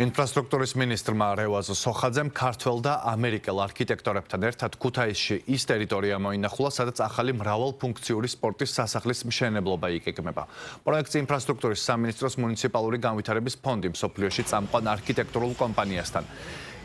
ინფრასტრუქტურის მინისტრმა რევაზ სოხაძემ ქართველ და ამერიკელ არქიტექტორებთან ერთად ქუთაისში ის ტერიტორია მოინახულა, სადაც ახალი მრავალფუნქციური სპორტის სასახლის მშენებლობა იგეგმება. პროექტს ინფრასტრუქტურის სამინისტროს მუნიციპალური განვითარების ფონდი მსოფლიოში წამყვან არქიტექტურულ კომპანიასთან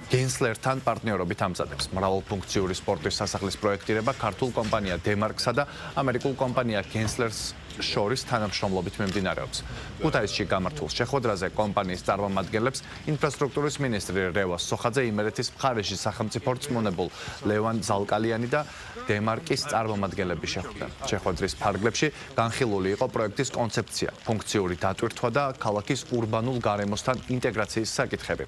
გენსლერთან პარტნიორობით ამზადებს. მრავალფუნქციური სპორტის სასახლის პროექტირება ქართულ კომპანია დემარკსა და ამერიკულ კომპანია გენსლერს შორის თანამშრომლობით მიმდინარეობს. ქუთაისში გამართულ შეხვედრაზე კომპანიის წარმომადგენლებს ინფრასტრუქტურის მინისტრი რევაზ სოხაძე, იმერეთის მხარეში სახელმწიფო რწმუნებულ ლევან ზალკალიანი და დემარკის წარმომადგენლები შეხვდნენ. შეხვედრის ფარგლებში განხილული იყო პროექტის კონცეფცია, ფუნქციური დატვირთვა და ქალაქის ურბანულ გარემოსთან ინტეგრაციის საკითხები.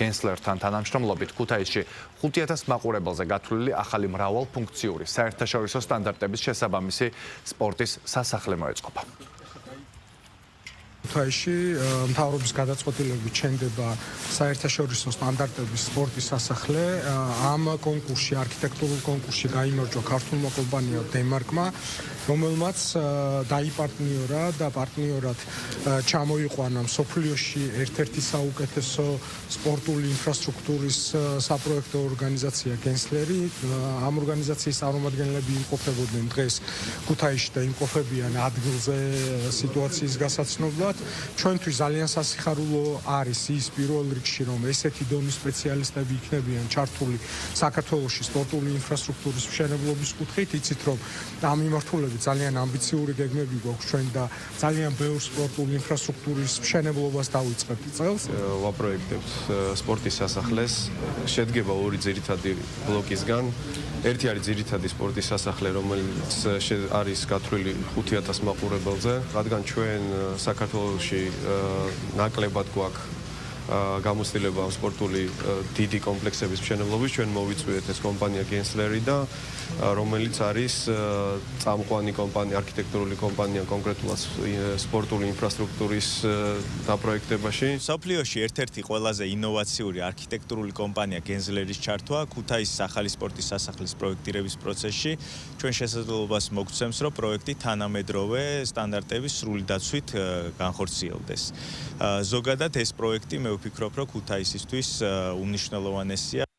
გენსლერთან თანამშრომლობით ქუთაისში 5000 მაყურებელზე გათვლილი ახალი მრავალფუნქციური საერთაშორისო სტანდარტების შესაბამისი სპორტის სასახლე მოეწყობა. ქუთაისში მთავრობის გადაწყვეტილებით შენდება საერთაშორისო სტანდარტების სპორტის სასახლე. ამ კონკურსში, არქიტექტურულ კონკურსში გაიმარჯვა ქართულმა კომპანიამ დემარკმა, რომელმაც დაიპარტნიორა და პარტნიორად ჩამოიყვანა მსოფლიოში ერთ-ერთი საუკეთესო სპორტული ინფრასტრუქტურის საპროექტო ორგანიზაცია გენსლერი. ამ ორგანიზაციის წარმომადგენლები იმყოფებოდნენ დღეს ქუთაისში და იმყოფებიან ადგილზე სიტუაციის გასაცნობად. ჩვენთვის ძალიან სასიხარულო არის ის პირველ რიგში, რომ ესეთი დონის სპეციალისტები იქნებიან ჩართული საქართველოში სპორტული ინფრასტრუქტურის მშენებლობის კუთხით. იცით, რომ ამ მიმართულებით ძალიან ამბიციური გეგმები გვაქვს ჩვენ და ძალიან ბევრ სპორტული ინფრასტრუქტურის მშენებლობას დავიწყებთ წელს. ვაპროექტებთ სპორტის სასახლეს, შედგება ორი ძირითადი ბლოკისგან. ერთი არის ძირითადი სპორტის სასახლე, რომელიც არის გათვლილი 5000 მაყურებელზე, რადგან ჩვენ საქართველოში ნაკლებად გვაქვს გამოცდილება სპორტული დიდი კომპლექსების მშენებლობის. ჩვენ მოვიწვიეთ ეს კომპანია გენსლერი და რომელიც არის წამყვანი კომპანია, არქიტექტურული კომპანია კონკრეტულად სპორტული ინფრასტრუქტურის დაპროექტებაში. მსოფლიოში ერთ-ერთი ყველაზე ინოვაციური არქიტექტურული კომპანია გენსლერის ჩართვა ქუთაისის ახალი სპორტის სასახლის პროექტირების პროცესში ჩვენ შესაძლებლობას მოგცემს, რომ პროექტი თანამედროვე სტანდარტების სრული დაცვით განხორციელდეს. ზოგადად ეს პროექტი მე ვფიქრობ, რომ ქუთაისისთვის უმნიშვნელოვანესია.